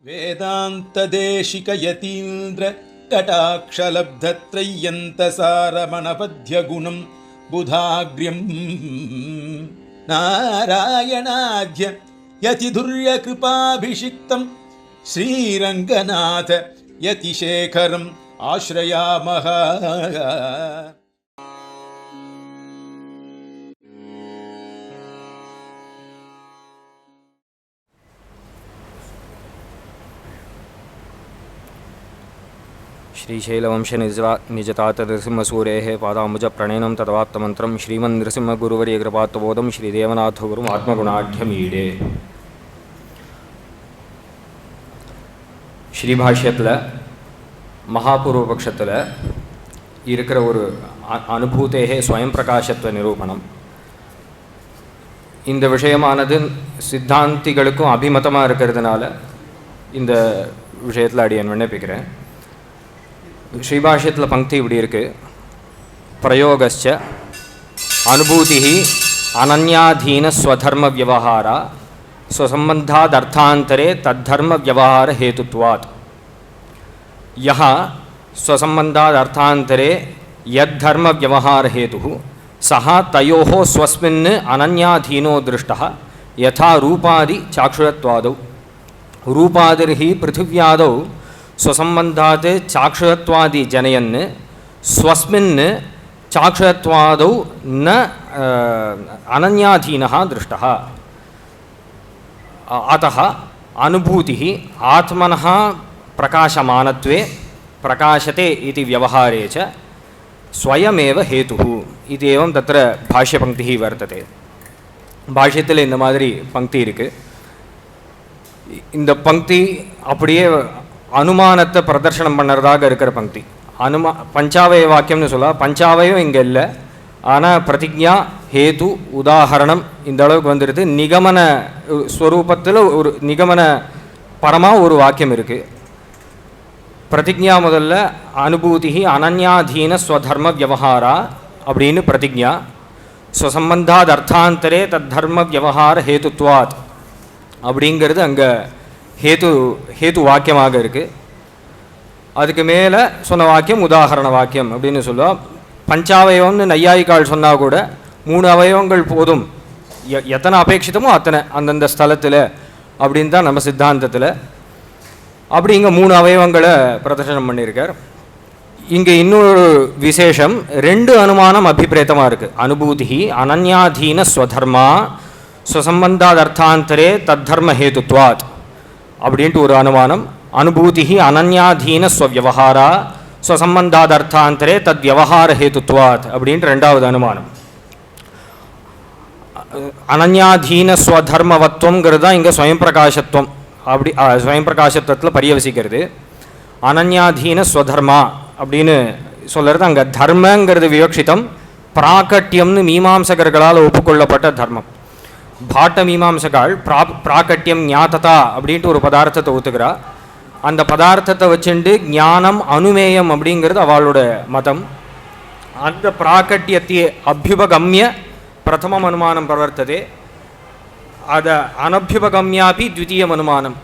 वेदान्तदेशिकयतीन्द्र कटाक्षलब्धत्रय्यन्तसारमणपद्यगुणं बुधाग्र्यं नारायणाद्य यतिधुर्यकृपाभिषिक्तं श्रीरङ्गनाथ यतिशेखरम् आश्रयामः। श्रीशैलवंश निजतात नृसिंहसूरेः पादाम्बुज प्रणयनं तदवाप्तमन्त्रं श्रीमन्नृसिंहगुरुवर्यकृपात्तबोधं श्रीदेवनाथगुरुम् आत्मगुणाढ्यमीडे. ஸ்ரீபாஷ்யத்தில் மகாபூர்வபக்ஷத்தில் இருக்கிற ஒரு அனுபூதேகே ஸ்வயம் பிரகாசத்துவ நிரூபணம். இந்த விஷயமானது சித்தாந்திகளுக்கும் அபிமதமாக இருக்கிறதுனால இந்த விஷயத்தில் அடியேன் விண்ணப்பிக்கிறேன். ஸ்ரீபாஷ்யத்தில் பங்கி இப்படி இருக்கு: பிரயோகஸ்ச அனுபூதி அனன்யாதீன ஸ்வதர்ம வியவஹாரா स्वसंबंधाद अर्थांतरे तद्धर्म व्यवहार हेतुत्वात्. यह स्वसंबंधाद अर्थांतरे यद्धर्म व्यवहार हेतुः सः तयोः स्वस्मिन् अनन्याधीनो दृष्टः यथा रूपादि चाक्षुषत्वादौ. रूपादिर्हि पृथिव्यादौ स्वसंबंधात् चाक्षुषत्वादि जनयन् स्वस्मिन् चाक्षुषत्वादौ न अनन्याधीनः दृष्टः. अतः अनुभूति आत्मनः प्रकाशमानत्वे प्रकाशते इति व्यवहारे च स्वयमेव हेतुः इत्येवं तत्र भाष्यपङ्क्तिः वर्तते. भाष्यத்தில் இந்த மாதிரி பங்கி இருக்குது. இந்த பங்கி அப்படியே அனுமானத்தை பிரதர்ஷனம் பண்ணுறதாக இருக்கிற பங்கி. பஞ்சாவய வாக்கியம்னு சொல்ல, பஞ்சாவயம் இங்கே இல்லை, ஆனால் பிரதிஜா ஹேது உதாகரணம் இந்த அளவுக்கு வந்துடுது. நிகமன ஸ்வரூபத்தில் ஒரு நிகமன பரமாக ஒரு வாக்கியம் இருக்குது. பிரதிஜா முதல்ல அனுபூதி அனன்யாதீன ஸ்வதர்ம வியவஹாரா அப்படின்னு பிரதிஜா. ஸ்வசம்பந்தாத் அர்த்தாந்தரே தத்தர்ம வியவஹார ஹேதுத்வாத் அப்படிங்கிறது அங்கே ஹேது வாக்கியமாக இருக்குது. அதுக்கு மேலே சொன்ன வாக்கியம் உதாகரண வாக்கியம் அப்படின்னு சொல்லுவோம். பஞ்சாவயவம்னு நையாயிக்கால் சொன்னால் கூட 3 அவயவங்கள் போதும், எத்தனை அபேட்சிதமோ அத்தனை அந்தந்த ஸ்தலத்தில் அப்படின்னு தான் நம்ம சித்தாந்தத்தில். அப்படி இங்கே 3 அவயவங்களை பிரதர்சனம் பண்ணியிருக்கார். இங்கே இன்னொரு விசேஷம், 2 அனுமானம் அபிப்பிரேத்தமாக இருக்குது. அனுபூதி அனன்யாதீன ஸ்வதர்மா ஸ்வசம்பந்தாத் அர்த்தாந்தரே தத்தர்ம ஹேதுத்வாத் அப்படின்ட்டு ஒரு அனுமானம். அனுபூதி அனன்யாதீன ஸ்வவியவஹாரா ஸ்வசம்பந்தாத் அர்த்தாந்தரே தத் வியவஹார ஹேதுத்வாத் அப்படின்ட்டு 2வது அனுமானம். அனன்யாதீன ஸ்வதர்மவத்வங்கிறது தான் இங்கே ஸ்வயம் பிரகாசத்துவம். அப்படி ஸ்வயம் பிரகாசத்துவத்தில் பரியவசிக்கிறது. அனன்யாதீன ஸ்வதர்மா அப்படின்னு சொல்கிறது அங்கே தர்மங்கிறது விவக்ஷிதம். பிராகட்டியம்னு மீமாம்சகர்களால் ஒப்புக்கொள்ளப்பட்ட தர்மம். பாட்ட மீமாம்சகால் பிராகட்டியம் ஞாததா அப்படின்ட்டு ஒரு பதார்த்தத்தை ஒத்துக்கிறா. அந்த பதார்த்தத்தை வச்சுண்டு ஞானம் அனுமேயம் அப்படிங்கிறது அவளோட மதம். அந்த பிராகட்டியத்தை அபியுபகம்ய பிரதமம் அனுமானம் பிரவர்த்ததே, அதை அனபியுபகம்யாபி த்விதீயம் அனுமானம்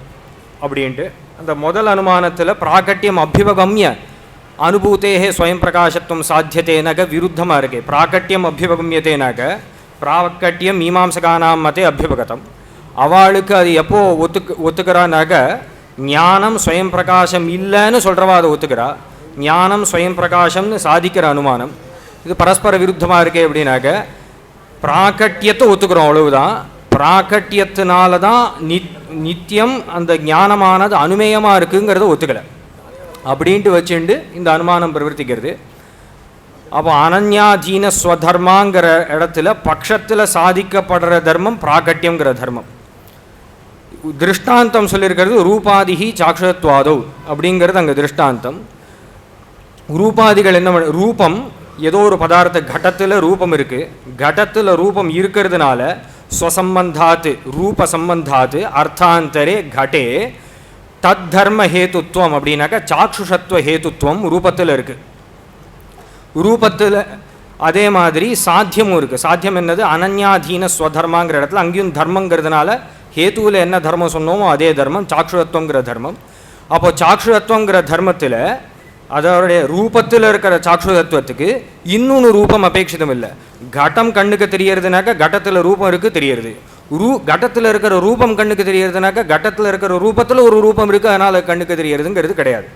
அப்படின்ட்டு. அந்த முதல் அனுமானத்தில் பிராகட்டியம் அபியுபகம்ய அனுபூத்தேகே ஸ்வயம் பிரகாசத்துவம் சாத்தியத்தேனாக விருத்தமாக இருக்கு. பிராகட்டியம் அபியுபகம்யத்தேனாக பிராகட்டியம் மீமாம்சகானாம் மதே அபியுபகதம். அவளுக்கு அது எப்போ ஒத்துக்கிறானாக ஞானம் ஸ்வயம் பிரகாசம் இல்லைன்னு சொல்கிறவா அதை ஒத்துக்கிறா. ஞானம் ஸ்வயம் பிரகாசம்னு சாதிக்கிற அனுமானம் இது பரஸ்பர விருத்தமாக இருக்கே அப்படின்னாக்க பிராகட்டியத்தை ஒத்துக்கிறோம், அவ்வளவுதான். பிராகட்டியத்தினால தான் நித்தியம் அந்த ஞானமானது அனுமேயமாக இருக்குங்கிறத ஒத்துக்கலை அப்படின்ட்டு வச்சுண்டு இந்த அனுமானம் பிரவர்த்திக்கிறது. அப்போ அனன்யாதீன ஸ்வதர்மாங்கிற இடத்துல பட்சத்தில் சாதிக்கப்படுற தர்மம் பிராகட்டியங்கிற தர்மம். திருஷ்டாந்தம் சொல்லியிருக்கிறது ரூபாதிகி சாக்ஷத்வாதோ அப்படிங்கிறது அங்கே திருஷ்டாந்தம். ரூபாதிகள் என்ன? ரூபம் ஏதோ ஒரு பதார்த்த கடத்தில் ரூபம் இருக்குது. கடத்தில் ரூபம் இருக்கிறதுனால ஸ்வசம்பந்தாத்து ரூப சம்பந்தாத்து அர்த்தாந்தரே கடே தத் தர்ம ஹேத்துவம் அப்படின்னாக்கா சாக்ஷுஷத்துவ ஹேத்துவம் ரூபத்தில் இருக்குது. ரூபத்தில் அதே மாதிரி சாத்தியமும் இருக்குது. சாத்தியம் என்னது? அனன்யாதீன ஸ்வதர்மாங்கிற இடத்துல அங்கேயும் தர்மங்கிறதுனால ஹேத்துவில் என்ன தர்மம் சொன்னோமோ அதே தர்மம் சாக்ஷுரத்துவங்கிற தர்மம். அப்போ சாக்ஷுரத்துவங்கிற தர்மத்தில் அதோடைய ரூபத்தில் இருக்கிற சாக்ஷுரத்துவத்துக்கு இன்னொன்று ரூபம் அபேட்சிதம் இல்லை. கட்டம் கண்ணுக்கு தெரியறதுனாக்கா கட்டத்தில் ரூபம் இருக்குது தெரியுது. கட்டத்தில் இருக்கிற ரூபம் கண்ணுக்கு தெரியறதுனாக்கா கட்டத்தில் இருக்கிற ரூபத்தில் ஒரு ரூபம் இருக்குது அதனால் கண்ணுக்கு தெரியறதுங்கிறது கிடையாது.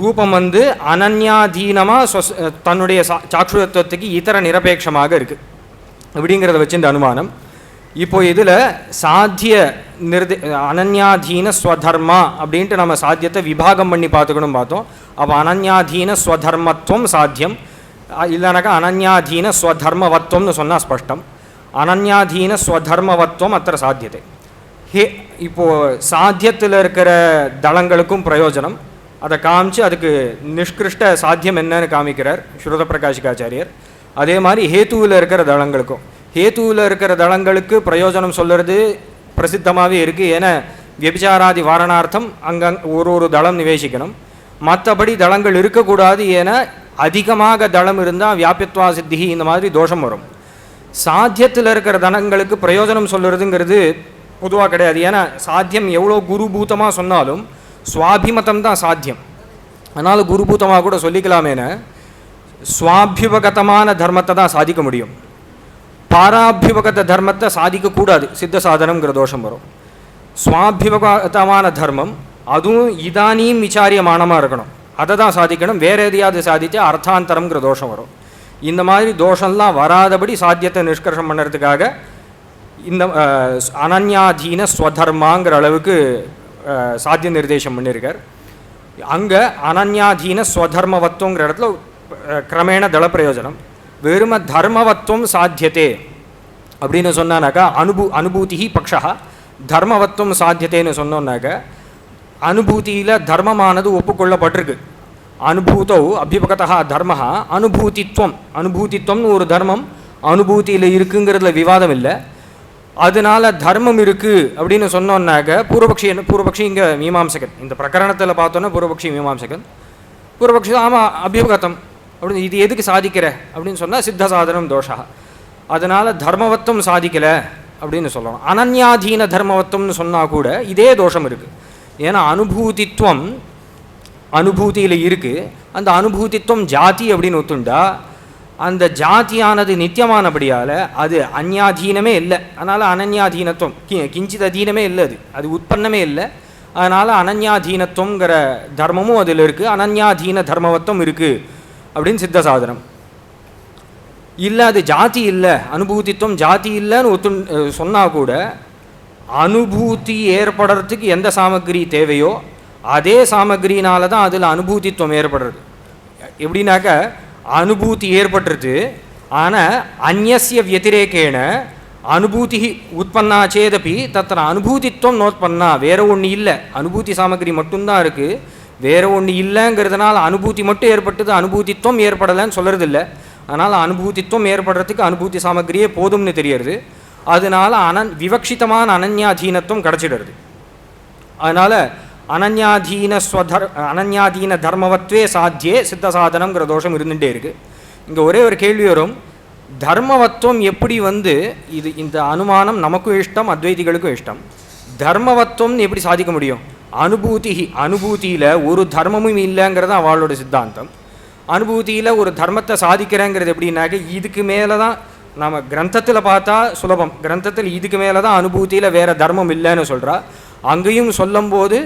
ரூபம் வந்து அனன்யாதீனமாக தன்னுடைய சாக்ஷுரத்துவத்துக்கு இதர நிரபேட்சமாக இருக்குது அப்படிங்கிறத வச்சு இந்த அனுமானம். இப்போ இதில் சாத்திய அனன்யாதீன ஸ்வதர்மா அப்படின்ட்டு நம்ம சாத்தியத்தை விபாகம் பண்ணி பார்த்துக்கணும் பார்த்தோம். அப்போ அனன்யாதீன ஸ்வதர்மத்துவம் சாத்தியம், இல்லைனாக்கா அனன்யாதீன ஸ்வதர்மவத்துவம்னு சொன்னால் ஸ்பஷ்டம். அனன்யாதீன ஸ்வதர்மவத்துவம் அத்தனை சாத்தியத்தை. இப்போது சாத்தியத்தில் இருக்கிற தளங்களுக்கும் பிரயோஜனம் அதை காமிச்சு அதுக்கு நிஷ்கிருஷ்ட சாத்தியம் என்னன்னு காமிக்கிறார் ஸ்ருத பிரகாஷிகாச்சாரியர். அதே மாதிரி ஹேத்துவில் இருக்கிற தளங்களுக்கும் ஹேத்துவில் இருக்கிற தளங்களுக்கு பிரயோஜனம் சொல்கிறது பிரசித்தமாகவே இருக்குது. ஏன்னா விபச்சாராதி வாரணார்த்தம் அங்கே ஒரு தளம் நிவேசிக்கணும், மற்றபடி தளங்கள் இருக்கக்கூடாது. ஏன்னா அதிகமாக தளம் இருந்தால் வியாபித்வா சித்தி இந்த மாதிரி தோஷம் வரும். சாத்தியத்தில் இருக்கிற தளங்களுக்கு பிரயோஜனம் சொல்லுறதுங்கிறது பொதுவாக கிடையாது. ஏன்னா சாத்தியம் எவ்வளோ குருபூதமாக சொன்னாலும் சுவாபிமதம் தான் சாத்தியம். அதனால் குருபூதமாக கூட சொல்லிக்கலாமேன சுவாபியுபகதமான தர்மத்தை தான் சாதிக்க முடியும். பாராபியுபகத தர்மத்தை சாதிக்கக்கூடாது, சித்த சாதனங்கிற தோஷம் வரும். சுவாபியுபகதமான தர்மம் அதுவும் இதானியும் விசாரியமானமாக இருக்கணும், அதை தான் சாதிக்கணும். வேற எதையாவது சாதித்தா அர்த்தாந்தரம்ங்கிற தோஷம் வரும். இந்த மாதிரி தோஷம்லாம் வராதபடி சாத்தியத்தை நிஷ்கர்ஷம் பண்ணுறதுக்காக இந்த அனன்யாதீன ஸ்வதர்மாங்கிற அளவுக்கு சாத்திய நிர்தேசம் பண்ணியிருக்கார். அங்கே அனன்யாதீன ஸ்வதர்மவத்துவங்கிற இடத்துல கிரமேண தள பிரயோஜனம். வெறும தர்மவத்துவம் சாத்தியத்தே அப்படின்னு சொன்னானாக்கா அனுபூதி பக்ஷா தர்மவத்துவம் சாத்தியத்தேன்னு சொன்னோன்னாக்க அனுபூதியில் தர்மமானது ஒப்புக்கொள்ளப்பட்டிருக்கு. அனுபூதௌ அபியுபகதா தர்மஹா அனுபூதித்வம்னு ஒரு தர்மம் அனுபூதியில் இருக்குங்கிறதுல விவாதம் இல்லை. அதனால தர்மம் இருக்குது அப்படின்னு சொன்னோன்னாக்க பூர்வபக்ஷி இங்கே மீமாம்சகன், இந்த பிரகரணத்தில் பார்த்தோன்னா பூர்வபக்ஷி மீமாம்சகன். பூர்வபக்ஷி ஆமாம் அபியுபகதம் அப்படின்னு இது எதுக்கு சாதிக்கிற அப்படின்னு சொன்னால் சித்த சாதனம் தோஷா, அதனால் தர்மவத்துவம் சாதிக்கலை அப்படின்னு சொல்லணும். அனன்யாதீன தர்மவத்துவம்னு சொன்னால் கூட இதே தோஷம் இருக்குது. ஏன்னா அனுபூதித்வம் அனுபூதியில் இருக்குது, அந்த அனுபூதித்வம் ஜாதி அப்படின்னு ஒத்துண்டா அந்த ஜாதியானது நித்தியமானபடியால் அது அந்யாதீனமே இல்லை. அதனால் அனன்யாதீனத்துவம் கிஞ்சித் அதீனமே இல்லை, அது உற்பன்னமே இல்லை. அதனால் அனன்யாதீனத்துவங்கிற தர்மமும் அதில் இருக்குது, அனன்யாதீன தர்மவத்துவம் இருக்குது அப்படின்னு சித்த சாதனம். இல்லை அது ஜாதி இல்லை, அனுபூதித்துவம் ஜாதி இல்லைன்னு சொன்னால் கூட அனுபூதி ஏற்படுறதுக்கு எந்த சாமகிரி தேவையோ அதே சாமகிரினால தான் அதில் அனுபூதித்துவம் ஏற்படுறது. எப்படின்னாக்க அனுபூதி ஏற்பட்டுருது, ஆனால் அந்நிய வத்திரேக்கேன அனுபூதி உற்பன்னா சேதப்பி தத்திர அனுபூதித்துவம் நோத்பன்னா, வேற ஒன்று இல்லை, அனுபூதி சாமகிரி மட்டும்தான் இருக்குது, வேற ஒன்று இல்லைங்கிறதுனால அனுபூதி மட்டும் ஏற்பட்டது, அனுபூதித்துவம் ஏற்படலைன்னு சொல்கிறது இல்லை. அதனால் அனுபூதித்துவம் ஏற்படுறதுக்கு அனுபூதி சாமகிரியே போதும்னு தெரியறது. அதனால் விவக்ஷிதமான அனன்யாதீனத்துவம் கிடச்சிடுறது. அதனால் அனன்யாதீன தர்மவத்வே சாத்தியே சித்த சாதனங்கிற தோஷம் இருந்துகிட்டே இருக்குது. இங்கே ஒரே ஒரு கேள்வி வரும், தர்மவத்துவம் எப்படி இது இந்த அனுமானம் நமக்கும் இஷ்டம் அத்வைதிகளுக்கும் இஷ்டம், தர்மவத்துவம்னு எப்படி சாதிக்க முடியும்? அனுபூதியில் ஒரு தர்மமும் இல்லைங்கிறது அவளோட சித்தாந்தம். அனுபூதியில் ஒரு தர்மத்தை சாதிக்கிறேங்கிறது எப்படின்னாக்க இதுக்கு மேலே தான் நம்ம கிரந்தத்தில் பார்த்தா சுலபம், கிரந்தத்தில் இதுக்கு மேலே தான் அனுபூதியில் வேறு தர்மம் இல்லைன்னு சொல்கிறா. அங்கேயும் சொல்லும்போது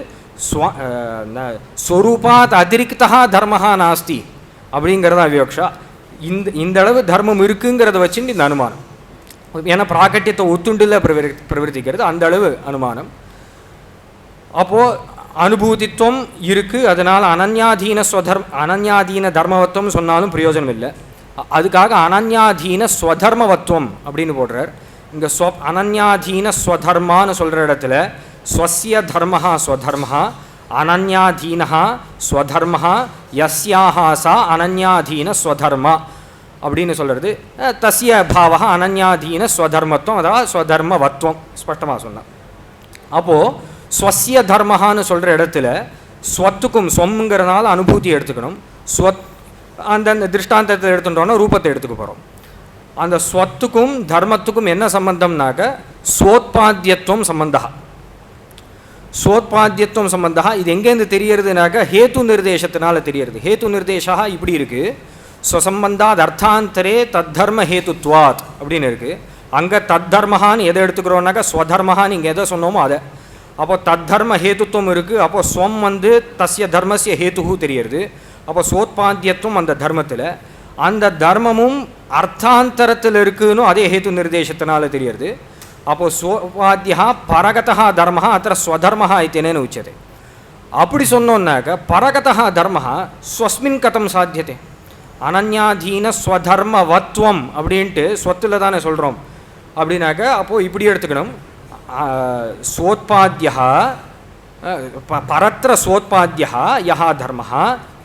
ஸ்வரூபாத் அதிரிக்தா தர்மஹா நாஸ்தி அப்படிங்கிறதா விவக்ஷா. இந்த அளவு தர்மம் இருக்குங்கிறத வச்சுட்டு இந்த அனுமானம், ஏன்னா பிராக்கட்டியத்தை ஒத்துண்டில் பிரவர்த்திக்கிறது, அந்த அளவு அனுமானம். அப்போது அனுபூதித்துவம் இருக்குது, அதனால் அனன்யாதீன தர்மவத்துவம் சொன்னாலும் பிரயோஜனம் இல்லை. அதுக்காக அனன்யாதீன ஸ்வதர்மவத்துவம் அப்படின்னு போடுறார். இங்கே அனன்யாதீன ஸ்வதர்மான்னு சொல்கிற இடத்துல ஸ்வஸ்ய தர்மஹா ஸ்வதர்மஹா அனன்யாதீனஹா ஸ்வதர்மஹா யஸ்யாஹா சா அனன்யாதீன ஸ்வதர்மா அப்படின்னு சொல்கிறது. தஸ்ய பாவா அனன்யாதீன ஸ்வதர்மத்துவம், அதாவது ஸ்வதர்மவத்துவம் ஸ்பஷ்டமாக சொன்னான். அப்போது ஸ்வஸ்ய தர்மஹான்னு சொல்கிற இடத்துல ஸ்வத்துக்கும் சொம்ங்கிறதுனால அனுபூதி எடுத்துக்கணும். அந்த திருஷ்டாந்தத்தை எடுத்துட்டோன்னா ரூபத்தை எடுத்துக்க போகிறோம். அந்த ஸ்வத்துக்கும் தர்மத்துக்கும் என்ன சம்பந்தம்னாக்க ஸ்வோத்பாத்தியத்துவம் சம்பந்தா. ஸ்வோத்பாத்தியத்துவம் சம்பந்தா இது எங்கேருந்து தெரியறதுனாக்க ஹேத்து நிர்தேசத்தினால தெரியறது. ஹேத்து நிர்தேசா இப்படி இருக்குது, ஸ்வசம்பந்தாத் அர்த்தாந்தரே தத்தர்ம ஹேத்துத்வாத் அப்படின்னு இருக்குது. அங்கே தத்தர்மஹான்னு எதை எடுத்துக்கிறோம்னாக்கா ஸ்வதர்மஹான்னு இங்கே எதை சொன்னோமோ அதை. அப்போ தத்தர்ம ஹேத்துவம் இருக்குது. அப்போ ஸ்வம் வந்து தஸ்ய தர்மஸ்ய ஹேத்துஹு தெரியறது. அப்போ ஸ்வோத்பாத்தியத்துவம் அந்த தர்மத்தில், அந்த தர்மமும் அர்த்தாந்தரத்தில் இருக்குன்னு அதே ஹேத்து நிர்தேசத்தினால தெரியறது. அப்போ ஸ்வோத்பாத்தியா பரகதா தர்ம அத்த ஸ்வதர்மஹா இத்தேனேன்னு உச்சதே. அப்படி சொன்னோன்னாக்க பரகதா தர்ம ஸ்வஸ்மின் கதம் சாத்தியதே. அனன்யாதீன ஸ்வதர்மவத்வம் அப்படின்ட்டு ஸ்வத்தில் தானே சொல்கிறோம். அப்படின்னாக்க அப்போது இப்படி எடுத்துக்கணும், ஸ்வோத்பாத்தியா பரத்திர ஸ்வோத்பாத்தியா யஹா தர்ம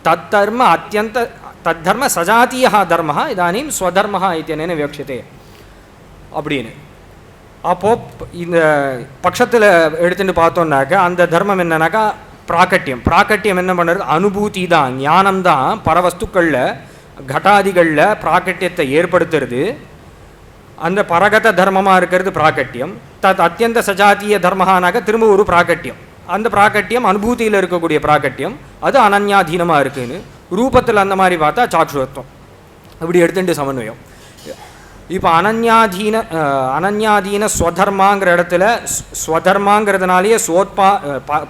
தத்தர்ம அத்தியந்த தத்தர்ம சஜாத்தியா தர்ம இதானீம் ஸ்வதர்ம இத்தியனேன விவக்ஷதே அப்படின்னு. அப்போது இந்த பட்சத்தில் எடுத்துகிட்டு பார்த்தோன்னாக்க அந்த தர்மம் என்னன்னாக்கா பிராக்கட்டியம். பிராக்கட்டியம் என்ன பண்ணுறது? அனுபூதி தான், ஞானம்தான் பரவஸ்துக்களில் கட்டாதிகளில் பிராக்கட்டியத்தை ஏற்படுத்துறது. அந்த பரகத தர்மமாக இருக்கிறது பிராக்கட்டியம். அத்தியந்த சஜாத்திய தர்மஹானாக்க திரும்ப ஒரு பிராக்கட்டியம். அந்த பிராக்கட்டியம் அனுபூதியில் இருக்கக்கூடிய பிராக்கட்டியம், அது அனன்யாதீனமாக இருக்குதுன்னு. ரூபத்தில் அந்த மாதிரி பார்த்தா சாக்ஷுவத்துவம். இப்படி எடுத்துட்டு சமன்வயம். இப்போ அனன்யாதீன ஸ்வதர்மாங்கிற இடத்துல ஸ்வதர்மாங்கிறதுனாலேயே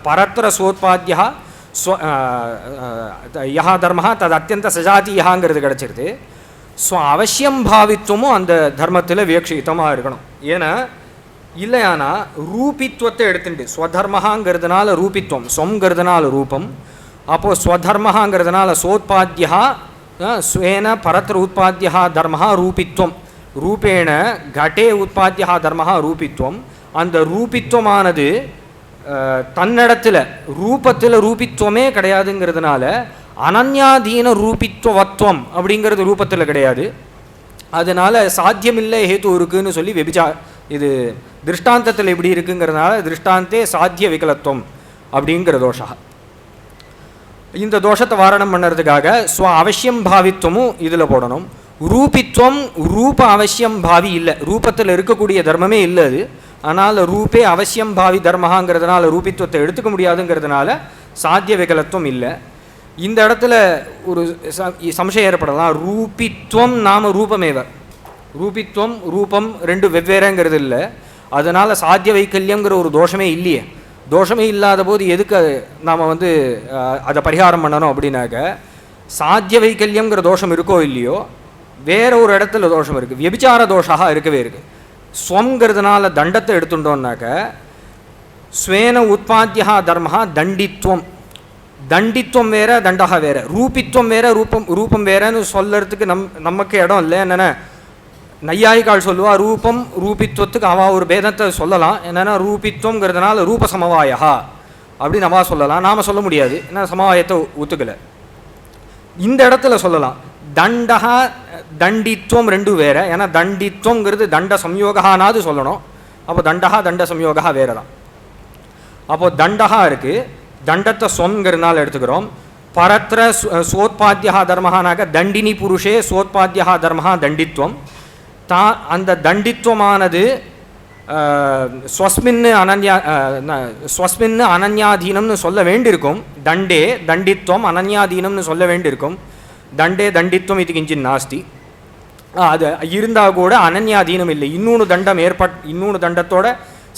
பரத்திர ஸ்வோத்பாத்தியா யஹா தர்மஹா தது அத்தியந்த சஜாத்தியாங்கிறது கிடச்சிருது. அவசியம் பாவித்துவமும் அந்த தர்மத்தில் வியக்ஷிதமாக இருக்கணும். ஏன்னா இல்லையானா ரூபித்துவத்தை எடுத்துட்டு ஸ்வதர்மஹாங்கிறதுனால ரூபித்துவம், ஸ்வங்கிறதுனால ரூபம். அப்போது ஸ்வதர்மஹாங்கிறதுனால சோத்பாத்தியா ஸ்வேன பரத்திர உற்பத்தியா தர்மஹா ரூபித்துவம். ரூபேண கடே உற்பத்தியா தர்மஹா ரூபித்துவம். அந்த ரூபித்துவமானது தன்னிடத்தில் ரூபத்தில் ரூபித்துவமே கிடையாதுங்கிறதுனால அனன்யாதீன ரூபித்துவத்துவம் அப்படிங்கிறது ரூபத்தில் கிடையாது. அதனால் சாத்தியமில்லை ஹேத்து இருக்குன்னு சொல்லி இது திருஷ்டாந்தத்தில் எப்படி இருக்குங்கிறதுனால திருஷ்டாந்தே சாத்திய விகலத்துவம் அப்படிங்கிற தோஷா. இந்த தோஷத்தை வாரணம் பண்ணுறதுக்காக ஸ்வ அவசியம் பாவித்துவமும் இதில் போடணும். ரூபித்துவம் ரூப அவசியம் பாவி இல்லை, ரூபத்தில் இருக்கக்கூடிய தர்மமே இல்லை அது. ஆனால் ரூபே அவசியம் பாவி தர்மஹாங்கிறதுனால ரூபித்துவத்தை எடுத்துக்க முடியாதுங்கிறதுனால சாத்திய விகலத்துவம் இல்லை. இந்த இடத்துல ஒரு சம்சயம் ஏற்படலாம். ரூபித்துவம் நாம ரூபமேவ, ரூபித்துவம் ரூபம் ரெண்டு வெவ்வேறங்கிறது இல்லை. அதனால் சாத்திய வைக்கல்யங்கிற ஒரு தோஷமே இல்லையே. தோஷமே இல்லாத போது எதுக்கு நாம் அதை பரிகாரம் பண்ணணும் அப்படின்னாக்க, சாத்திய வைக்கல்யங்கிற தோஷம் இருக்கோ இல்லையோ வேற ஒரு இடத்துல தோஷம் இருக்குது, வியபிச்சார தோஷாக இருக்கவே இருக்குது. ஸ்வங்கிறதுனால தண்டத்தை எடுத்துட்டோம்னாக்க ஸ்வேன உற்பத்தியா தர்மஹா தண்டித்துவம். தண்டித்துவம் வேற தண்டகா வேற, ரூபித்துவம் வேற ரூபம் வேறன்னு சொல்கிறதுக்கு நமக்கு இடம் இல்லை. என்னென்ன நையாயிக்கால் சொல்லுவா ரூபம் ரூபித்துவத்துக்கு அவள் ஒரு பேதத்தை சொல்லலாம். என்னென்னா ரூபித்துவங்கிறதுனால ரூப சமவாயா அப்படின்னு அவள் சொல்லலாம், நாம் சொல்ல முடியாது, ஏன்னா சமவாயத்தை ஒத்துக்கலை. இந்த இடத்துல சொல்லலாம் தண்டகா தண்டித்துவம் ரெண்டும் வேற. ஏன்னா தண்டித்துவங்கிறது தண்ட சம்யோகானாது சொல்லணும். அப்போ தண்டகா தண்ட சம்யோகா வேற தான். அப்போது தண்டகா இருக்குது, தண்டத்தை சொங்கிறதுனால எடுத்துக்கிறோம். பரத்திர சோத்பாத்தியா தர்மஹானாக்க தண்டினி புருஷே சோத்பாத்தியா தர்மஹா தண்டித்துவம். அந்த தண்டித்துவமானது ஸ்வஸ்மின்னு அனன்யாதீனம்னு சொல்ல வேண்டியிருக்கும். தண்டே தண்டித்துவம் அனன்யாதீனம்னு சொல்ல வேண்டியிருக்கும். தண்டே தண்டித்துவம் இது கிஞ்சின் நாஸ்தி. அது இருந்தால் கூட அனன்யாதீனம் இல்லை. இன்னொன்று தண்டத்தோட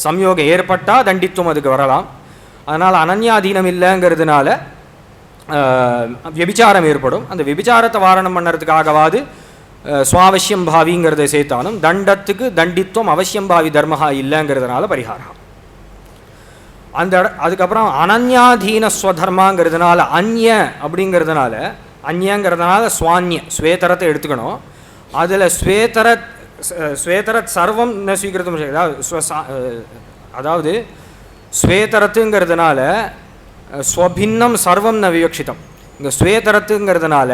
சம்யோகம் ஏற்பட்டால் தண்டித்துவம் அதுக்கு வரலாம். அதனால் அனன்யாதீனம் இல்லைங்கிறதுனால வியபிச்சாரம் ஏற்படும். அந்த வியபிச்சாரத்தை வாரணம் பண்ணுறதுக்காகவாது சுவாவசியம் பாவிங்கிறத சேர்த்தாலும் தண்டத்துக்கு தண்டித்துவம் அவசியம் பாவி தர்மஹா இல்லைங்கிறதுனால பரிகாரம். அதுக்கப்புறம் அனன்யாதீன ஸ்வதர்மாங்கிறதுனால அந்நிய அப்படிங்கிறதுனால அந்நியங்கிறதுனால சுவான்ய ஸ்வேதரத்தை எடுத்துக்கணும். அதில் ஸ்வேதரத் சர்வம் ந ஸ்வீகிருத்தம், அதாவது ஸ்வேதரத்துங்கிறதுனால ஸ்வபின்னம் சர்வம் ந விவக்ஷிதம். இங்கே ஸ்வேதரத்துங்கிறதுனால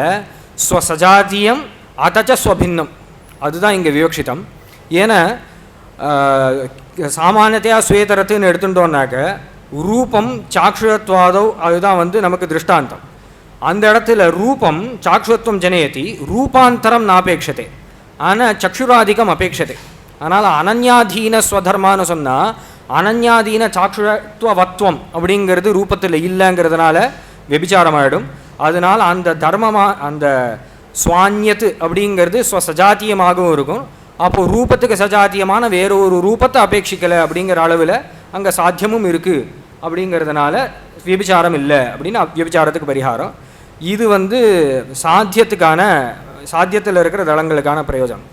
ஸ்வசஜாத்தியம் அதச்ச ஸ்வபின்னம், அதுதான் இங்கே விவக்ஷிதம். ஏன்னா சாமானியத்தையாக ஸ்வேதரத்துன்னு எடுத்துட்டோம்னாக்க ரூபம் சாக்ஷுரத்வாதோ அதுதான் நமக்கு திருஷ்டாந்தம். அந்த இடத்துல ரூபம் சாக்ஷுரத்துவம் ஜனயதி, ரூபாந்தரம் நாபேட்சத்தை. ஆனால் சக்ஷுராதிக்கம் அபேட்சத்தை. அதனால் அனன்யாதீன ஸ்வதர்மான்னு சொன்னால் அனன்யாதீன சாக்ஷுரத்துவத்துவம் அப்படிங்கிறது ரூபத்தில் இல்லைங்கிறதுனால வெபிச்சாரமாயிடும். அதனால் அந்த தர்மமாக அந்த ஸ்வான்யத்து அப்படிங்கிறது ஸ்வசஜாத்தியமாகவும் இருக்கும். அப்போது ரூபத்துக்கு சஜாத்தியமான வேறு ஒரு ரூபத்தை அபேட்சிக்கலை அப்படிங்கிற அளவில் அங்கே சாத்தியமும் இருக்குது. அப்படிங்கிறதுனால விபிச்சாரம் இல்லை அப்படின்னு விபிச்சாரத்துக்கு பரிகாரம். இது சாத்தியத்துக்கான சாத்தியத்தில் இருக்கிற தளங்களுக்கான பிரயோஜனம்.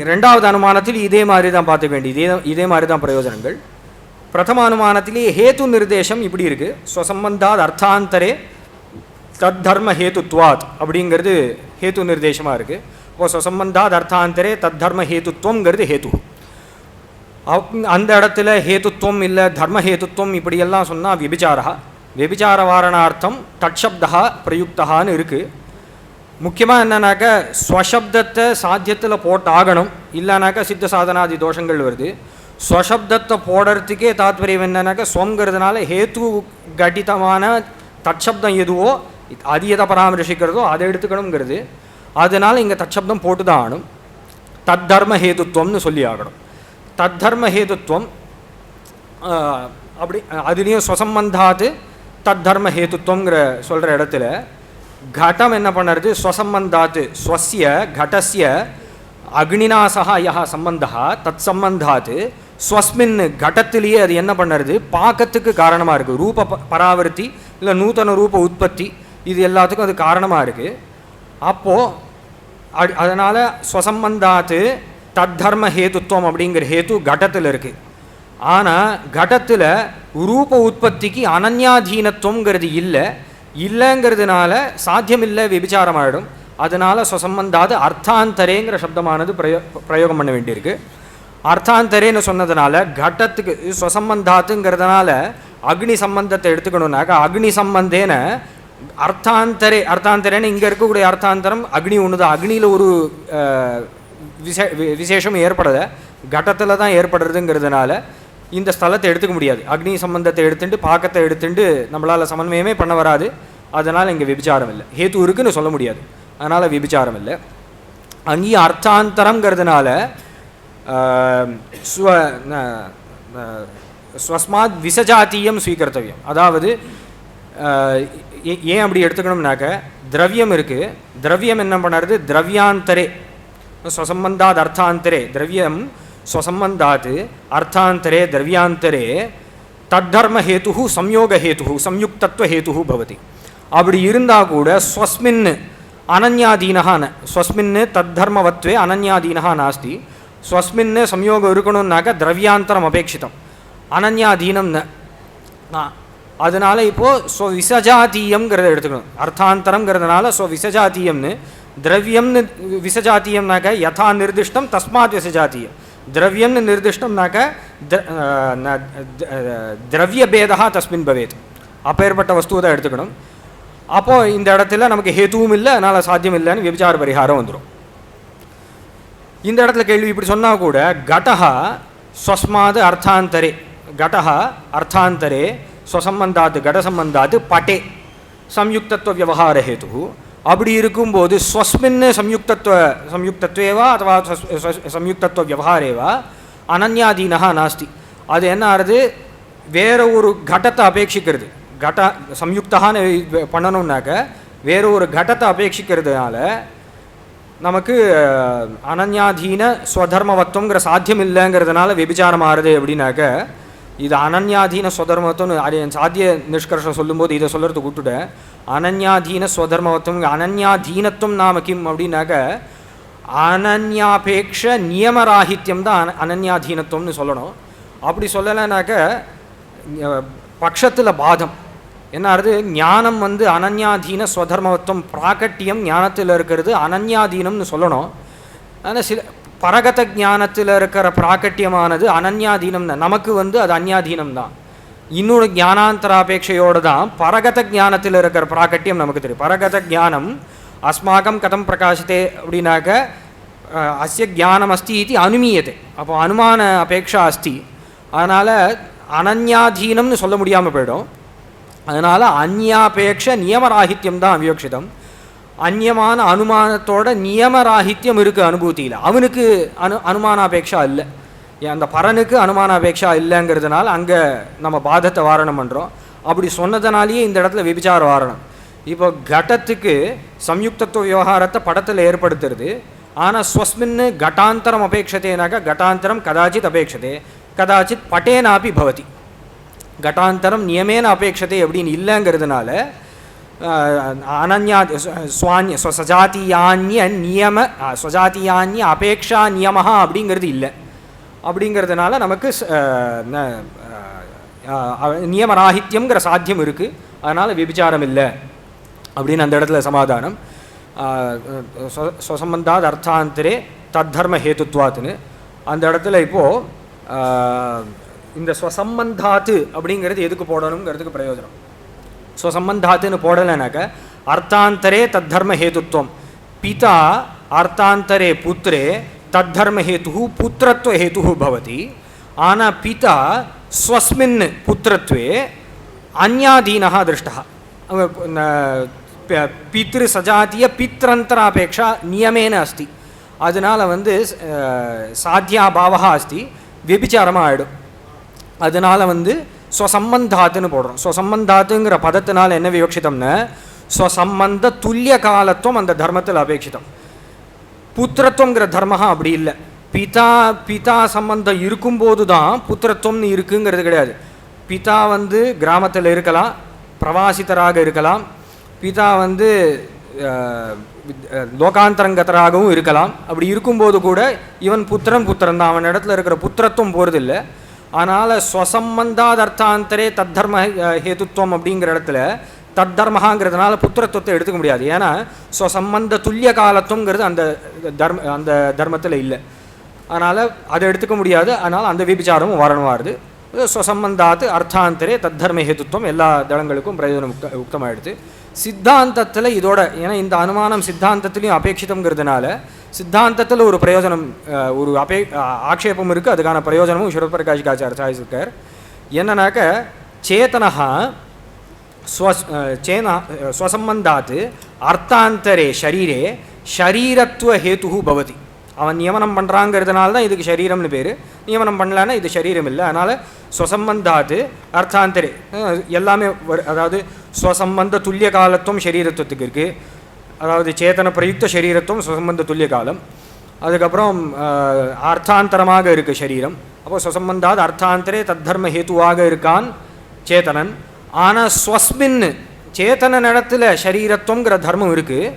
ரெண்டாவது அனுமானத்தில் இதே மாதிரி தான் பார்த்துக்க வேண்டியது, இதே மாதிரி தான் பிரயோஜனங்கள். பிரதம அனுமானத்திலேயே ஹேத்து நிர்தேசம் இப்படி இருக்குது. ஸ்வசம்பந்தாத் அர்த்தாந்தரே தத் தர்ம ஹேத்துத்வாத் அப்படிங்கிறது ஹேத்து நிர்தேசமாக இருக்குது. இப்போ ஸ்வசம்பந்தாத் அர்த்தாந்தரே தத் தர்ம ஹேத்துத்வங்கிறது ஹேத்து. அந்த இடத்துல ஹேத்துத்வம் இல்லை தர்ம ஹேத்துத்வம் இப்படியெல்லாம் சொன்னால் விபிச்சாரா. விபிச்சார வாரணார்த்தம் தட்சப்தா பிரயுக்தான்னு இருக்குது. முக்கியமாக என்னன்னாக்கா ஸ்வசப்தத்தை சாத்தியத்தில் போட்டாகணும், இல்லைனாக்கா சித்த சாதனாதி தோஷங்கள் வருது. ஸ்வசப்தத்தை போடுறதுக்கே தாத்பரியம் என்னன்னாக்கா ஸ்வங்கிறதுனால ஹேத்து கட்டிதமான தட்சப்தம் எதுவோ அது எதை பராமரிக்கிறதோ அதை எடுத்துக்கணுங்கிறது. அதனால் இங்கே தட்சப்தம் போட்டு தான் ஆகணும். தத் தர்ம ஹேதுத்வம்னு சொல்லி ஆகணும். தத் தர்ம ஹேதுத்வம் அப்படி அதுலேயும் ஸ்வசம்பந்தாத்து தத் தர்ம ஹேத்துத்வங்கிற சொல்கிற இடத்துல கடம் என்ன பண்ணுறது, ஸ்வசம்பந்தாத்து ஸ்வஸ்ய கடஸ்ய அக்னினா சஹா யா சம்பந்தா தத் சம்பந்தாத்து ஸ்வஸ்மின் கடத்திலேயே அது என்ன பண்ணுறது பாக்கத்துக்கு காரணமாக இருக்குது. ரூப பராவர்த்தி இல்லை நூத்தன ரூப உற்பத்தி இது எல்லாத்துக்கும் அது காரணமாக இருக்குது. அப்போது அதனால் ஸ்வசம்பந்தாத்து தத் தர்ம ஹேத்துத்வம் அப்படிங்கிற ஹேத்து கடத்தில் இருக்குது. ஆனால் கடத்தில் ரூப உற்பத்திக்கு அனன்யாதீனத்துவங்கிறது இல்லைங்கிறதுனால சாத்தியமில்லை விபிச்சாரமாயிடும். அதனால் ஸ்வசம்பந்தாது அர்த்தாந்தரேங்கிற சப்தமானது பிரயோகம் பண்ண வேண்டியிருக்கு. அர்த்தாந்தரேன்னு சொன்னதுனால கடத்துக்கு ஸ்வசம்பந்தாத்துங்கிறதுனால அக்னி சம்பந்தத்தை எடுத்துக்கணுன்னாக்கா அக்னி சம்பந்தேன அர்த்தாந்தரேன்னு இங்கே இருக்கக்கூடிய அர்த்தாந்தரம் அக்னி ஒன்று தான். அக்னியில் ஒரு விசேஷம் ஏற்படுது, கடத்தில் தான் ஏற்படுறதுங்கிறதுனால இந்த ஸ்தலத்தை எடுத்துக்க முடியாது. அக்னி சம்பந்தத்தை எடுத்துட்டு பாக்கத்தை எடுத்துட்டு நம்மளால் சமன்வயமே பண்ண வராது. அதனால் இங்கே விபிச்சாரம் இல்லை. ஹேத்து இருக்குன்னு சொல்ல முடியாது, அதனால் விபிச்சாரம் இல்லை. அங்கேயும் அர்த்தாந்தரங்கிறதுனால ஸ்வஸ்மாத் விசஜாத்தியம் ஸ்வீகர்த்தவியம். அதாவது ஏன் அப்படி எடுத்துக்கணும்னாக்க திரவியம் இருக்குது, திரவியம் என்ன பண்ணுறது திரவியாந்தரே ஸ்வசம்பந்தாத் அர்த்தாந்தரே திரவியம் ஸ்வசம்பந்தாத் அர்த்தாந்தரே திரவியாந்தரே தத்தர்ம ஹேத்து சம்யோக ஹேத்து சம்யுக்தத்துவ ஹேத்து பவதி. அப்படி இருந்தால் கூட ஸ்வஸ்மின் அனன்யாதீனஹான ஸ்வஸ்மின் தத்தர்மவத்வே அனன்யாதீனஹா நாஸ்தி. ஸ்வஸ்மின் சம்யோகம் இருக்கணும்னாக்க திரவியாந்தரம் அபேட்சிதம், அனன்யாதீனம் ந. அதனால் இப்போது ஸ்வவிசஜாத்தீயம்ங்கிறத எடுத்துக்கணும். அர்த்தாந்தரங்கிறதுனால ஸ்வவிசஜாத்தீயம்னு திரவியம்னு விசஜாத்தீயம்னாக்க யதா நிர்திஷ்டம் தஸ்மாத் விசஜாத்தீயம். திரவியம்னு நிர்திஷ்டம்னாக்க திரவியபேதா தஸ்மின் பவேத். அப்பேற்பட்ட வஸ்துவை தான் எடுத்துக்கணும். அப்போது இந்த இடத்துல நமக்கு ஹேத்துவும் இல்லை, அதனால் சாத்தியம் இல்லைன்னு விபச்சார பரிகாரம் வந்துடும். இந்த இடத்துல கேள்வி இப்படி சொன்னால் கூட கடஹா ஸ்வஸ்மாது அர்த்தாந்தரே கடஹா அர்த்தாந்தரே ஸ்வசம்பந்தாத்து கடசம்பந்தாத்து பட்டே சம்யுக்தத்துவ விவகார ஹேத்து. அப்படி இருக்கும்போது ஸ்வஸ்மின் சம்யுக்தத்வேவா அதுவா சம்யுக்தத்துவ விவகாரேவா அனன்யாதீனஹா நாஸ்தி. அது என்ன ஆகுது, வேற ஒரு கடத்தை அபேட்சிக்கிறது. கட சம்யுக்தான்னு பண்ணணும்னாக்க வேற ஒரு கடத்தை அபேட்சிக்கிறதுனால நமக்கு அனன்யாதீன ஸ்வதர்மவத்துவங்கிற சாத்தியம் இல்லைங்கிறதுனால விபிச்சாரம் ஆறுது. அப்படின்னாக்க இது அனன்யாதீன ஸ்வதர்மவத்துவம் அது என் சாத்திய நிஷ்கர்ஷம் சொல்லும்போது இதை சொல்கிறதுக்கு விட்டுட்டேன். அனன்யாதீன ஸ்வதர்மவத்துவம் அனன்யாதீனத்துவம் நாம கிம் அப்படின்னாக்க அனன்யாபேக்ஷ நியமராகித்யம் தான் அனன்யாதீனத்துவம்னு சொல்லணும். அப்படி சொல்லலைனாக்க பட்சத்தில் பாதம் என்ன ஆகுது, ஞானம் அனன்யாதீன ஸ்வதர்மவத்துவம் பிராக்கட்டியம் ஞானத்தில் இருக்கிறது அனன்யாதீனம்னு சொல்லணும். ஆனால் சில பரகத ஞானத்தில் இருக்கிற பிராக்கட்டியமானது அனன்யாதீனம் தான், நமக்கு அது அந்யாதீனம் தான். இன்னொரு ஞானாந்தராபேட்சையோடு தான் பரகத ஞானத்தில் இருக்கிற பிராக்கட்டியம் நமக்கு தெரியும். பரகத ஞானம் அஸ்மாக்கம் கதம் பிரகாசித்தே அப்படின்னாக்க அஸ்ய ஞானம் அஸ்தி இது அனுமீயத்தை. அப்போ அனுமான அபேட்சா அஸ்தி, அதனால் அனன்யாதீனம்னு சொல்ல முடியாமல் போயிடும். அதனால் அந்யாபேட்ச நியமராகித்யம் தான் அவியோக்ஷிதம். அந்நியமான அனுமானத்தோட நியமராகித்யம் இருக்குது அனுபூதியில். அவனுக்கு அனுமானாபேட்சா இல்லை, அந்த பரனுக்கு அனுமானாபேட்சா இல்லைங்கிறதுனால அங்கே நம்ம பாதத்தை வாரணம் பண்ணுறோம். அப்படி சொன்னதுனாலேயே இந்த இடத்துல விபிச்சார வாரணம். இப்போ கடத்துக்கு சம்யுக்தத்துவ விவகாரத்தை படத்தில் ஏற்படுத்துறது. ஆனால் ஸ்வஸ்மின்னு கட்டாந்தரம் அபேட்சத்தேனாக்கா கட்டாந்தரம் கதாச்சித் அபேட்சதே, கதாச்சித் பட்டேனாப்பி பவதி. கட்டாந்தரம் நியமேன அபேட்சத்தை அப்படின்னு இல்லைங்கிறதுனால அனன்யா ஸ்வசஜாத்தியான்ய நியம ஸ்வஜாத்தியான்ய அபேக்ஷா நியமஹா அப்படிங்கிறது இல்லை. அப்படிங்கிறதுனால நமக்கு நியமராகித்யங்கிற சாத்தியம் இருக்குது. அதனால் விபிச்சாரம் இல்லை அப்படின்னு அந்த இடத்துல சமாதானம். ஸ்வசம்பந்தாத் அர்த்தாந்தரே தத்தர்ம ஹேத்துத்வாத்துன்னு அந்த இடத்துல இப்போது இந்த ஸ்வசம்பந்தாத்து அப்படிங்கிறது எதுக்கு போடணுங்கிறதுக்கு பிரயோஜனம். ஸ்வசம்பந்தாத்துன்னு போடலைனாக்க அர்த்தாந்தரே தத்தர்ம ஹேத்துத்வம், பிதா அர்த்தாந்தரே புத்திரே தத்தர்ம ஹேத்து புத்திரத்துவ ஹேத்து பவதி. ஆனால் பிதா ஸ்வஸ்மின் புத்திரத்வே அந்யாதீனः திருஷ்டः. பித்ரு சஜாத்திய பித்ரந்தராபேட்சா நியமேன அஸ்தி. அதனால் சாத்தியாபாவா அஸ்தி, விபிச்சாரமாக ஆகிடும். அதனால் ஸ்வசம்பந்தாத்துன்னு போடுறோம். ஸ்வசம்பந்தாத்துங்கிற பதத்தினால் என்ன விவக்ஷிதம்னா ஸ்வசம்பந்த துல்லிய காலத்துவம் அந்த தர்மத்தில் அபேட்சிதம். புத்திரத்துவங்கிற தர்மம் அப்படி இல்லை. பிதா சம்பந்தம் இருக்கும்போது தான் புத்திரத்துவம்னு இருக்குங்கிறது கிடையாது. பிதா கிராமத்தில் இருக்கலாம், பிரவாசித்தராக இருக்கலாம், பிதா லோகாந்தரங்கத்தராகவும் இருக்கலாம். அப்படி இருக்கும்போது கூட இவன் புத்திரன் தான், அவன் இடத்துல இருக்கிற புத்திரத்துவம் போகிறதில்லை. அதனால் ஸ்வசம்பந்தாத் அர்த்தாந்தரே தத்தர்ம ஹேத்துத்வம் அப்படிங்கிற இடத்துல தத்தர்மஹாங்கிறதுனால புத்திரத்துவத்தை எடுத்துக்க முடியாது. ஏன்னா ஸ்வசம்பந்த துல்லிய காலத்துவங்கிறது அந்த தர்மத்தில் இல்லை. அதனால் அதை எடுத்துக்க முடியாது. அதனால் அந்த விபிச்சாரமும் வாரணமாகுது. ஸ்வசம்பந்தாத்து அர்த்தாந்தரே தத்தர்ம ஹேத்துத்வம் எல்லா தளங்களுக்கும் பிரயோஜனம் உக்தமாகிடுது. சித்தாந்தத்தில் இதோட, ஏன்னா இந்த அனுமானம் சித்தாந்தத்துலேயும் அபேட்சிதங்கிறதுனால சித்தாந்தத்தில் ஒரு பிரயோஜனம், ஒரு ஆக்ஷேபம் இருக்குது. அதுக்கான பிரயோஜனமும் சிவபிரகாஷிகாச்சாரிய சாதிச்சிருக்கார். என்னன்னாக்க சேதனஹா ஸ்வசம்பந்தாத்து அர்த்தாந்தரே ஷரீரே ஷரீரத்துவ ஹேத்து பவதி. அவன் நியமனம் பண்ணுறாங்கிறதுனால தான் இதுக்கு சரீரம்னு பேர். நியமனம் பண்ணலான்னா இது சரீரம் இல்லை. அதனால் ஸ்வசம்பந்தாத்து அர்த்தாந்தரே எல்லாமே, அதாவது ஸ்வசம்பந்த துல்லிய காலத்துவம் சரீரத்துவத்துக்கு இருக்குது. அதாவது சேத்தன பிரயுக்த சரீரத்துவம் ஸ்வசம்பந்த துல்லிய காலம். அதுக்கப்புறம் அர்த்தாந்தரமாக இருக்குது சரீரம். அப்போ ஸ்வசம்பந்தாத் அர்த்தாந்தரே தத்தர்ம ஹேத்துவாக இருக்கான் சேத்தனன். ஆனால் ஸ்வஸ்மின் சேத்தன இடத்துல சரீரத்துவங்கிற தர்மம் இருக்குது.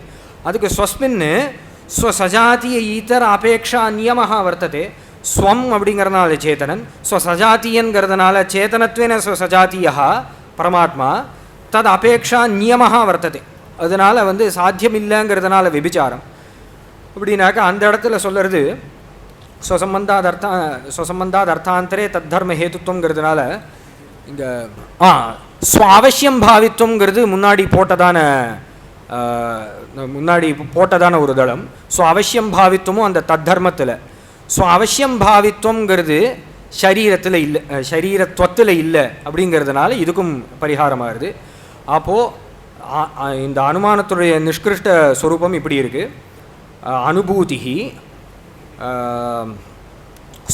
அதுக்கு ஸ்வஸ்மின்னு ஸ்வசஜாத்திய ஈத்தர அபேக்ஷா நியமஹா வர்த்ததே. ஸ்வம் அப்படிங்கிறதுனால சேத்தனன், ஸ்வசஜாத்தியன்கிறதுனால சேத்தனத்வேன ஸ்வசஜாத்தியா பரமாத்மா, தது அபேக்ஷா நியமஹா வர்த்ததே. அதனால் சாத்தியம் இல்லைங்கிறதுனால விபிச்சாரம். அப்படின்னாக்கா அந்த இடத்துல சொல்லுறது ஸ்வசம்பந்தாத் அர்த்தாந்தரே தத்தர்ம ஹேத்துத்வங்கிறதுனால இங்கே அவசியம் பாவித்வங்கிறது முன்னாடி போட்டதான ஒரு தளம். ஸோ அவசியம் பாவித்வமும் அந்த தத்தர்மத்தில். ஸோ அவசியம் பாவித்வங்கிறது சரீரத்தில் இல்லை, சரீரத்துவத்தில் இல்லை. அப்படிங்கிறதுனால இதுக்கும் பரிகாரமாகுது. அப்போது இந்த அனுமானத்துடைய நிஷ்கிருஷ்ட ஸ்வரூபம் இப்படி இருக்குது. அனுபூதி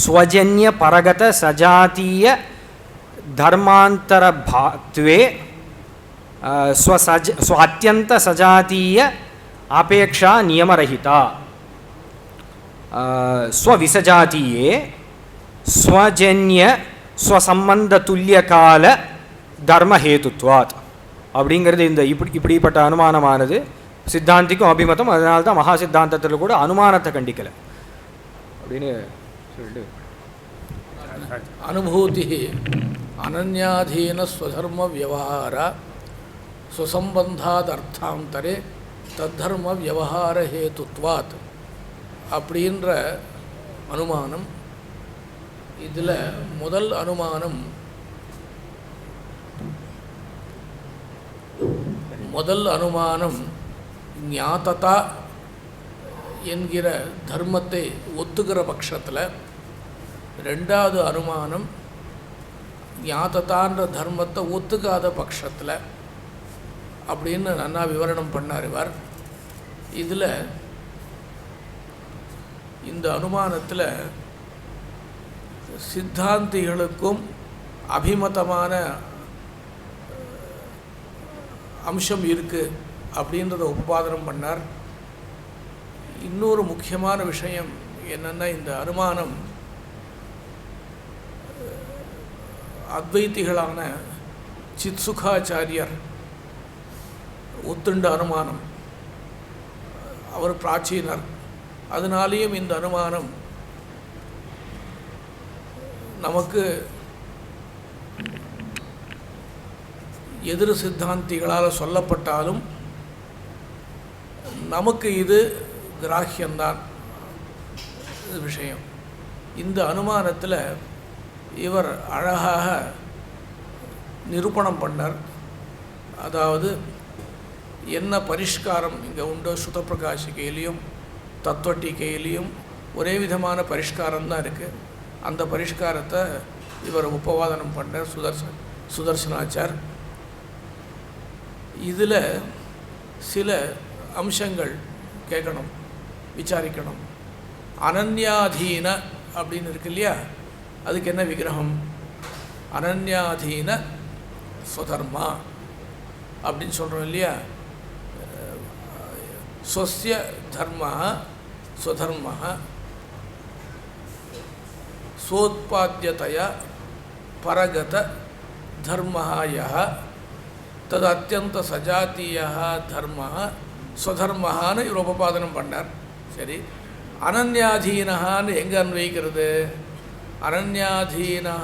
ஸ்வஜன்ய பரகத சஜாத்திய தர்மாந்தரபாத்வே அத்தியந்த சஜாத்திய அபேக்ஷா நியமரஹிதா ஸ்வவிசஜாத்தியே ஸ்வஜன்ய ஸ்வசம்பந்த துல்லியகால தர்மஹேத்துத்வாத். அப்படிங்கிறது இந்த இப்படிப்பட்ட அனுமானமானது சித்தாந்திக்கும் அபிமதம். அதனால தான் மகா சித்தாந்தத்தில் கூட அனுமானத்தை கண்டிக்கலை அப்படின்னு சொல்லிட்டு அனுபூதி அனன்யாதீன ஸ்வதர்ம வியவஹார சுசம்பந்தாத் அர்த்தாந்தரே தத்தர்ம வியவஹார ஹேத்துத்வாத் அப்படின்ற அனுமானம். இதில் முதல் அனுமானம் ஞாததா என்கிற தர்மத்தை ஒத்துக்கிற பட்சத்தில், ரெண்டாவது அனுமானம் ஞாததான்ற தர்மத்தை ஒத்துக்காத பட்சத்தில் அப்படின்னு நன்னா விவரணம் பண்ணார் இவர். இதில் இந்த அனுமானத்தில் சித்தாந்திகளுக்கும் அபிமதமான அம்சம் இருக்குது அப்படின்றத உபபாதனம் பண்ணார். இன்னொரு முக்கியமான விஷயம் என்னென்னா, இந்த அனுமானம் அத்வைத்திகளான சித்சுகாச்சாரியர் ஒத்துண்ட அனுமானம். அவர் பிராச்சீனர். அதனாலேயும் இந்த அனுமானம் நமக்கு எதிர் சித்தாந்திகளால் சொல்லப்பட்டாலும் நமக்கு இது கிராஹ்யந்தான் விஷயம். இந்த அனுமானத்தில் இவர் அழகாக நிரூபணம் பண்ணார். அதாவது என்ன பரிஷ்காரம் இங்கே உண்டோ, சுதப்பிரகாசிக்கையிலையும் தத்துவட்டிக்கையிலையும் ஒரே விதமான பரிஷ்காரம்தான் இருக்குது. அந்த பரிஷ்காரத்தை இவர் உபவாதனம் பண்ணார் சுதர்சனாச்சார். இதில் சில அம்சங்கள் கேட்கணும், விசாரிக்கணும். அனன்யாதீன அப்படின்னு இருக்கு இல்லையா, அதுக்கு என்ன விக்கிரகம்? அனன்யாதீன ஸ்வதர்மா அப்படின்னு சொல்கிறோம் இல்லையா. ஸ்வஸ்ய தர்ம ஸ்வதர்ம ஸ்வோத்பாத்யதயா பரகத தர்ம யः தது அத்தியந்த சஜாத்திய தர்ம ஸ்வதர்மன்னு இவர் உபபாதனம் பண்ணார். சரி, அனன்யாதீனஹான்னு எங்கே அன்வயிக்கிறது? அனன்யாதீனா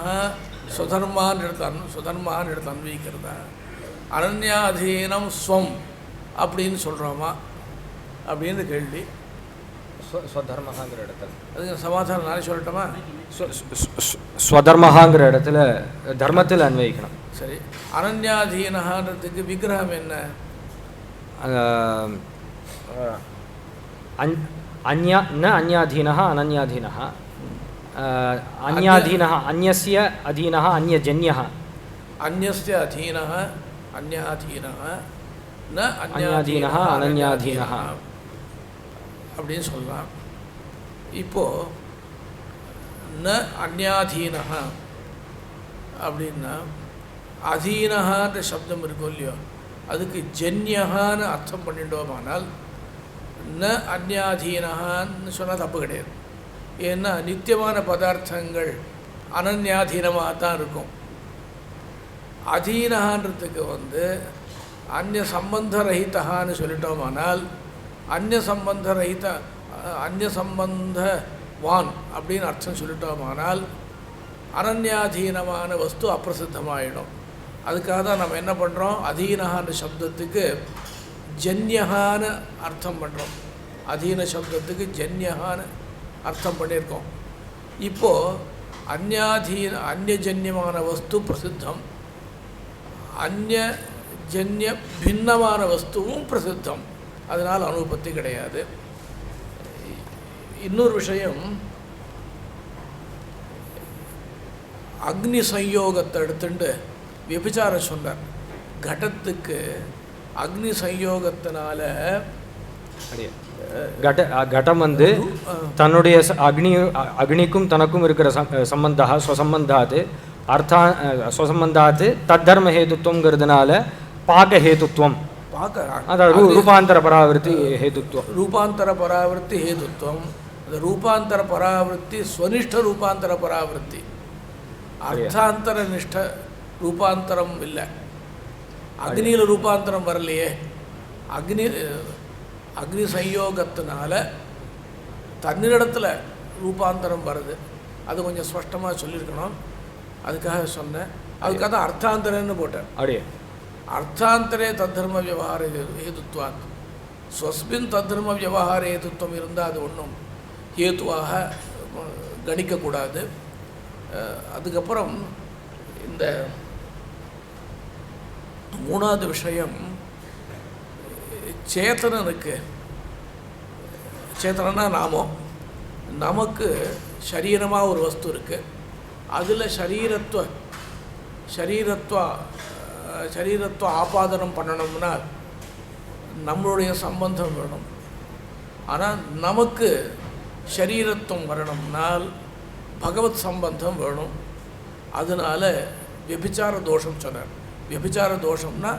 சுதர்மான்னு எடுத்து அன்வயிக்கிறதா? அனன்யாதீனம் ஸ்வம் அப்படின்னு சொல்கிறோமா அப்படின்னு கேள்வி. ஸ்வதர்மஹாங்கிற இடத்துல அதுக்கு சமாதானம் நானே சொல்லட்டுமா? ஸ்வதர்மஹாங்கிற இடத்துல தர்மத்தில் அன்வயிக்கணும். சரி, அனன்யாதீனன்றதுக்கு விக்கிரகம் என்ன? அந்யா ந அந்யாதீனः அனன்யாதீனः அந்யாதீனः அந்யஸ்ய அதீனः அந்யஜன்யः அந்யஸ்ய அதீனः அந்யாதீனः ந அந்யாதீனः அனன்யாதீனः அப்படின்னு சொல்லலாம். இப்போது ந அந்யாதீனः அப்படின்னா அதீனஹான்ற சப்தம் இருக்கும் இல்லையோ, அதுக்கு ஜன்யஹான்னு அர்த்தம் பண்ணிட்டோமானால் ந அந்யாதீனஹான்னு சொன்னால் தப்பு கிடையாது. ஏன்னா நித்தியமான பதார்த்தங்கள் அனன்யாதீனமாக தான் இருக்கும். அதீனஹான்றதுக்கு அந்நிய சம்பந்தரஹிதஹான்னு சொல்லிட்டோமானால் அந்நிய சம்பந்தவான் அப்படின்னு அர்த்தம் சொல்லிட்டோமானால் அனன்யாதீனமான வஸ்து அப்பிரசித்தமாயிடும். அதுக்காக தான் நம்ம என்ன பண்ணுறோம், அதீனஹான்ற சப்தத்துக்கு ஜன்யஹான்னு அர்த்தம் பண்ணுறோம். அதீன சப்தத்துக்கு ஜன்யஹான்னு அர்த்தம் பண்ணியிருக்கோம். இப்போது அந்நியஜன்யமான வஸ்து பிரசித்தம், அந்நியஜன்ய பின்னமான வஸ்துவும் பிரசித்தம். அதனால் அனுபத்தி கிடையாது. இன்னொரு விஷயம், அக்னி சம்யோகத்தை எடுத்துட்டு விபச்சாரம் சொன்னார். கடத்துக்கு அக்னி சம்யோகத்தினால கடம் தன்னுடைய அக்னிக்கும் தனக்கும் இருக்கிற சம்பந்தா ஸ்வசம்பந்தாத் ஸ்வசம்பந்தாத் தத்தர்ம ஹேதுத்வங்கிறதுனால பாக ஹேதுத்வம், அதாவது ரூபாந்தர பராவிருத்தி ஹேதுத்வம். ரூபாந்தர பராவிருத்தி ஹேதுத்வம். அந்த ரூபாந்தர பராவிருத்தி ஸ்வனிஷ்ட ரூபாந்தர பராவிருத்தி, அர்த்தாந்தர நிஷ்ட ரூபாந்தரம் இல்லை. அக்னியில் ரூபாந்தரம் வரலையே. அக்னி சம்யோகத்தினால தன்னிடத்தில் ரூபாந்தரம் வருது. அது கொஞ்சம் ஸ்பஷ்டமாக சொல்லியிருக்கணும், அதுக்காக சொன்னேன். அதுக்காக தான் அர்த்தாந்தரன்னு போட்டேன். அப்படியே அர்த்தாந்தரே தத்தர்ம விவகார ஹேதுத்வாத் ஸ்வஸ்மின் தத்தர்ம விவகார ஹேதுத்வம் இருந்தால் அது ஒன்றும் ஹேதுவாக கணிக்கக்கூடாது. அதுக்கப்புறம் இந்த மூணாவது விஷயம், சேத்தனனுக்கு, சேத்தனா நாமம், நமக்கு சரீரமாக ஒரு வஸ்து இருக்குது. அதில் சரீரத்துவ ஆபாதனம் பண்ணணும்னா நம்மளுடைய சம்பந்தம் வேணும். ஆனால் நமக்கு சரீரத்துவம் வரணும்னால் பகவத் சம்பந்தம் வேணும். அதனால் விபச்சார தோஷம் சொன்னார். விபச்சார தோஷம்னா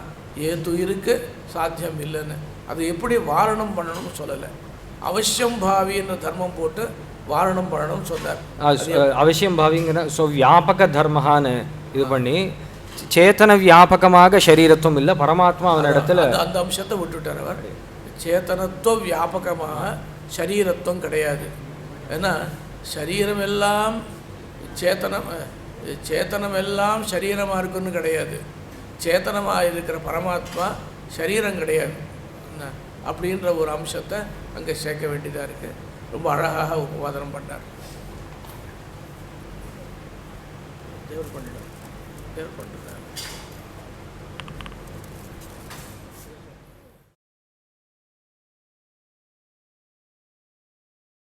ஏதுயிருக்கு சாத்தியம் இல்லைன்னு, அதை எப்படி வாரணம் பண்ணணும்னு சொல்லலை. அவசியம் பாவின்னு தர்மம் போட்டு வாரணம் பண்ணணும்னு சொன்னார். அவசியம் பாவிங்கிற ஸோ வியாபக தர்மஹான்னு இது பண்ணி சேத்தன வியாபகமாக சரீரத்துவம் இல்லை, பரமாத்மா அவன் இடத்துல அந்த அம்சத்தை விட்டுட்டார் அவர். சேத்தனத்துவம் வியாபகமாக சரீரத்துவம் கிடையாது. ஏன்னா சரீரம் எல்லாம் சேத்தனம் எல்லாம் சரீரமாக இருக்குன்னு கிடையாது. சேத்தனமாக இருக்கிற பரமாத்மா சரீரம் கிடையாது என்ன அப்படின்ற ஒரு அம்சத்தை அங்கே சேர்க்க வேண்டியதாக இருக்குது. ரொம்ப அழகாக உபவாதனம் பண்ணார். தேவர் பண்ணிட்டார்.